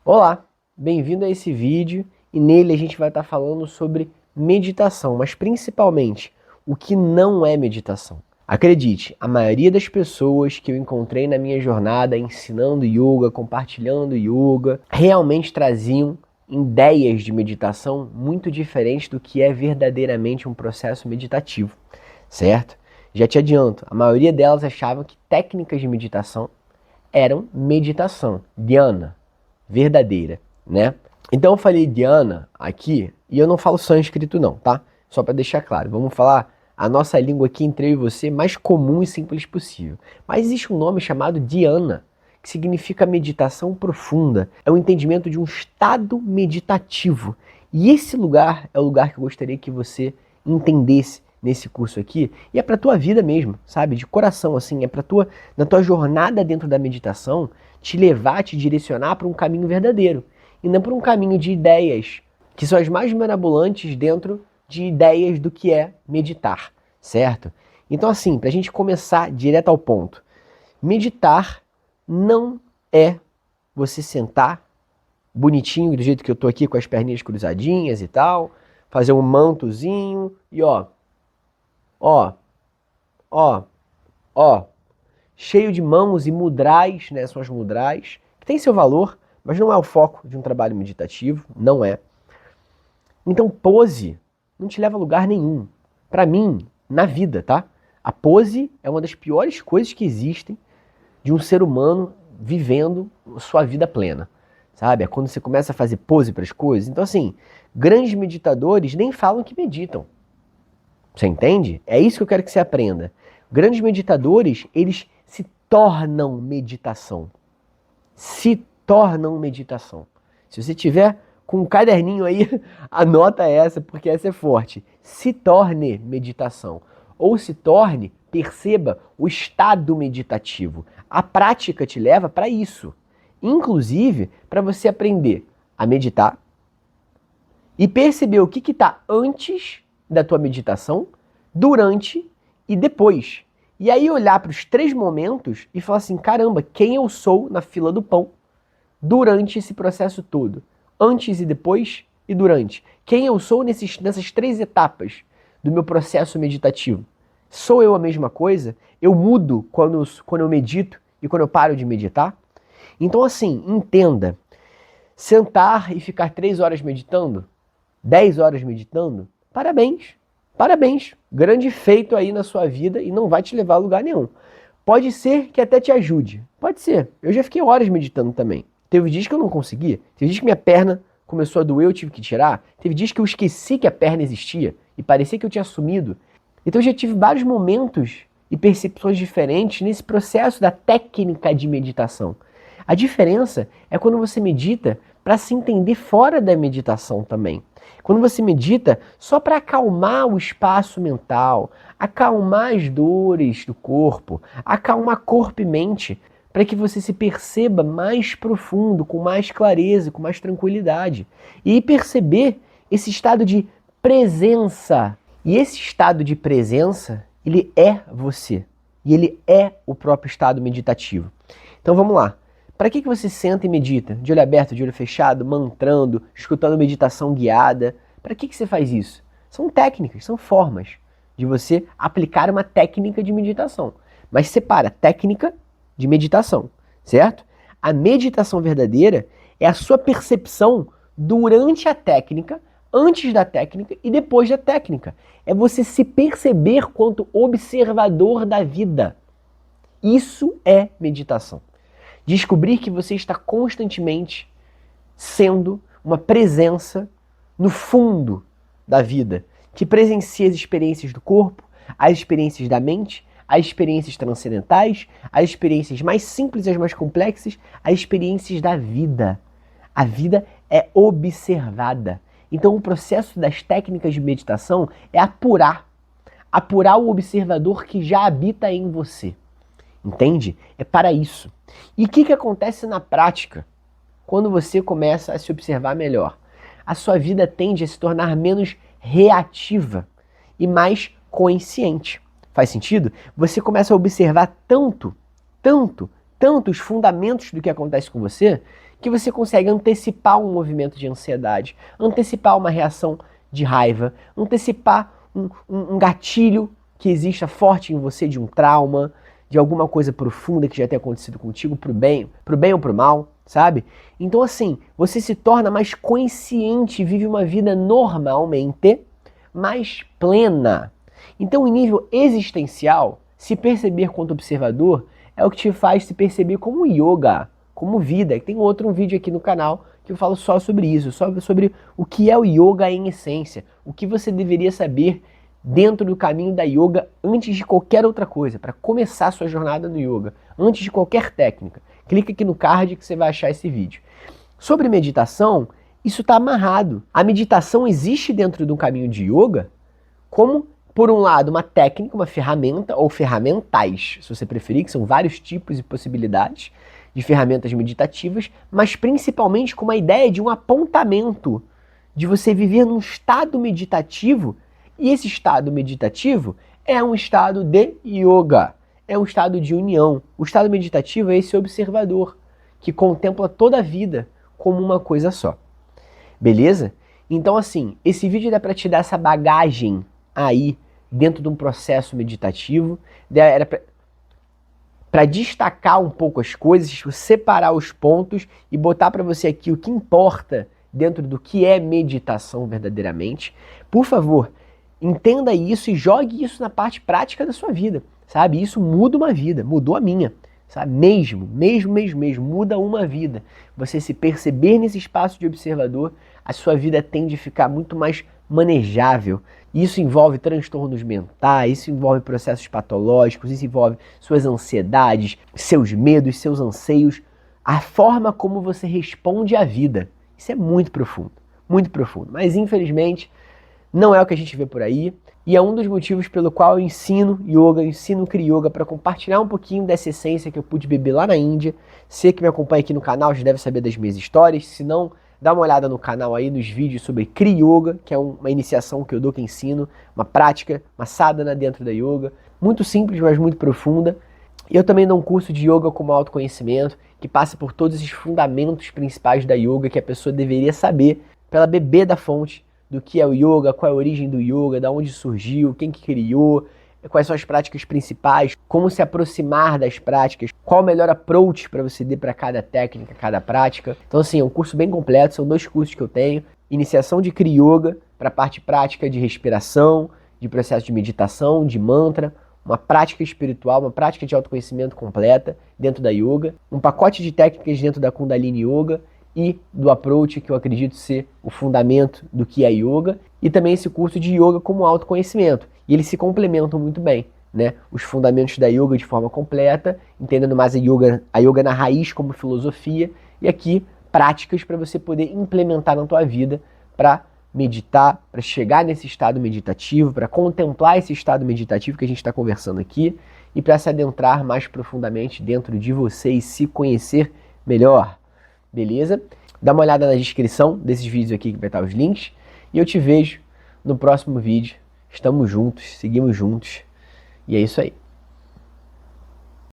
Olá, bem-vindo a esse vídeo e nele a gente vai estar falando sobre meditação, mas principalmente o que não é meditação. Acredite, a maioria das pessoas que eu encontrei na minha jornada ensinando yoga, compartilhando yoga, realmente traziam ideias de meditação muito diferentes do que é verdadeiramente um processo meditativo, certo? Já te adianto, a maioria delas achavam que técnicas de meditação eram meditação, dhyana, verdadeira, né? Então eu falei dhyana aqui, e eu não falo sânscrito não, tá? Só para deixar claro, vamos falar a nossa língua aqui entre eu e você mais comum e simples possível. Mas existe um nome chamado dhyana, que significa meditação profunda. É o entendimento de um estado meditativo. E esse lugar é o lugar que eu gostaria que você entendesse nesse curso aqui, e é para tua vida mesmo, sabe? De coração assim, é para tua na tua jornada dentro da meditação, te levar, te direcionar para um caminho verdadeiro e não para um caminho de ideias que são as mais mirabolantes dentro de ideias do que é meditar, certo? Então assim, para a gente começar direto ao ponto, meditar não é você sentar bonitinho do jeito que eu tô aqui com as perninhas cruzadinhas e tal, fazer um mantozinho e ó, ó, ó, cheio de mãos e mudrais, né? São as mudrais, que tem seu valor, mas não é o foco de um trabalho meditativo, não é. Então, pose não te leva a lugar nenhum. Para mim, na vida, tá? A pose é uma das piores coisas que existem de um ser humano vivendo sua vida plena, sabe? É quando você começa a fazer pose para as coisas. Então, assim, grandes meditadores nem falam que meditam. Você entende? É isso que eu quero que você aprenda. Grandes meditadores, eles se tornam meditação. Se tornam meditação. Se você tiver com um caderninho aí, anota essa, porque essa é forte. Se torne meditação. Ou se torne, perceba o estado meditativo. A prática te leva para isso. Inclusive, para você aprender a meditar e perceber o que está antes da tua meditação, durante e depois. E aí olhar para os três momentos e falar assim, caramba, quem eu sou na fila do pão durante esse processo todo? Antes e depois e durante. Quem eu sou nessas três etapas do meu processo meditativo? Sou eu a mesma coisa? Eu mudo quando eu medito e quando eu paro de meditar? Então assim, entenda, sentar e ficar 3 horas meditando, 10 horas meditando, parabéns, parabéns, grande feito aí na sua vida e não vai te levar a lugar nenhum. Pode ser que até te ajude, pode ser. Eu já fiquei horas meditando também. Teve dias que eu não consegui, teve dias que minha perna começou a doer, eu tive que tirar, teve dias que eu esqueci que a perna existia e parecia que eu tinha sumido. Então eu já tive vários momentos e percepções diferentes nesse processo da técnica de meditação. A diferença é quando você medita para se entender fora da meditação também. Quando você medita só para acalmar o espaço mental, acalmar as dores do corpo, acalmar corpo e mente, para que você se perceba mais profundo, com mais clareza, com mais tranquilidade. E perceber esse estado de presença. E esse estado de presença, ele é você. E ele é o próprio estado meditativo. Então vamos lá. Para que você senta e medita? De olho aberto, de olho fechado, mantrando, escutando meditação guiada? Para que você faz isso? São técnicas, são formas de você aplicar uma técnica de meditação. Mas separa técnica de meditação, certo? A meditação verdadeira é a sua percepção durante a técnica, antes da técnica e depois da técnica. É você se perceber quanto observador da vida. Isso é meditação. Descobrir que você está constantemente sendo uma presença no fundo da vida, que presencia as experiências do corpo, as experiências da mente, as experiências transcendentais, as experiências mais simples e as mais complexas, as experiências da vida. A vida é observada. Então o processo das técnicas de meditação é apurar o observador que já habita em você. Entende? É para isso. E o que acontece na prática quando você começa a se observar melhor? A sua vida tende a se tornar menos reativa e mais consciente. Faz sentido? Você começa a observar tanto os fundamentos do que acontece com você, que você consegue antecipar um movimento de ansiedade, antecipar uma reação de raiva, antecipar um gatilho que exista forte em você de um trauma, de alguma coisa profunda que já tenha acontecido contigo, pro bem ou pro mal, sabe? Então assim, você se torna mais consciente e vive uma vida normalmente mais plena. Então, em nível existencial, se perceber quanto observador é o que te faz se perceber como yoga, como vida. Tem um vídeo aqui no canal que eu falo só sobre isso, só sobre o que é o yoga em essência, o que você deveria saber dentro do caminho da yoga antes de qualquer outra coisa, para começar a sua jornada no yoga, antes de qualquer técnica. Clica aqui no card que você vai achar esse vídeo. Sobre meditação, isso está amarrado. A meditação existe dentro do caminho de yoga como, por um lado, uma técnica, uma ferramenta, ou ferramentais, se você preferir, que são vários tipos e possibilidades de ferramentas meditativas, mas principalmente com uma ideia de um apontamento, de você viver num estado meditativo, e esse estado meditativo é um estado de yoga, é um estado de união. O estado meditativo é esse observador, que contempla toda a vida como uma coisa só. Beleza? Então assim, esse vídeo dá para te dar essa bagagem aí dentro de um processo meditativo, era para destacar um pouco as coisas, separar os pontos e botar para você aqui o que importa dentro do que é meditação verdadeiramente. Por favor, entenda isso e jogue isso na parte prática da sua vida, sabe? Isso muda uma vida, mudou a minha, sabe? Mesmo, muda uma vida. Você se perceber nesse espaço de observador, a sua vida tende a ficar muito mais manejável. Isso envolve transtornos mentais, isso envolve processos patológicos, isso envolve suas ansiedades, seus medos, seus anseios, a forma como você responde à vida. Isso é muito profundo, mas infelizmente não é o que a gente vê por aí, e é um dos motivos pelo qual eu ensino yoga, eu ensino Kriya Yoga, para compartilhar um pouquinho dessa essência que eu pude beber lá na Índia. Você que me acompanha aqui no canal já deve saber das minhas histórias, se não, dá uma olhada no canal aí, nos vídeos sobre Kriya Yoga, que é uma iniciação que eu dou, que ensino, uma prática, uma sadhana dentro da yoga, muito simples, mas muito profunda. E eu também dou um curso de yoga como autoconhecimento, que passa por todos esses fundamentos principais da yoga que a pessoa deveria saber, para ela beber da fonte do que é o yoga, qual é a origem do yoga, da onde surgiu, quem que criou, quais são as práticas principais, como se aproximar das práticas, qual o melhor approach para você dar para cada técnica, cada prática. Então assim, é um curso bem completo, são 2 cursos que eu tenho, iniciação de Kriya Yoga, para a parte prática de respiração, de processo de meditação, de mantra, uma prática espiritual, uma prática de autoconhecimento completa dentro da yoga, um pacote de técnicas dentro da Kundalini Yoga, e do approach, que eu acredito ser o fundamento do que é yoga, e também esse curso de yoga como autoconhecimento. E eles se complementam muito bem, né? Os fundamentos da yoga de forma completa, entendendo mais a yoga na raiz como filosofia, e aqui práticas para você poder implementar na tua vida para meditar, para chegar nesse estado meditativo, para contemplar esse estado meditativo que a gente está conversando aqui, e para se adentrar mais profundamente dentro de você e se conhecer melhor. Beleza? Dá uma olhada na descrição desses vídeos aqui que vai estar os links. E eu te vejo no próximo vídeo. Estamos juntos, seguimos juntos. E é isso aí.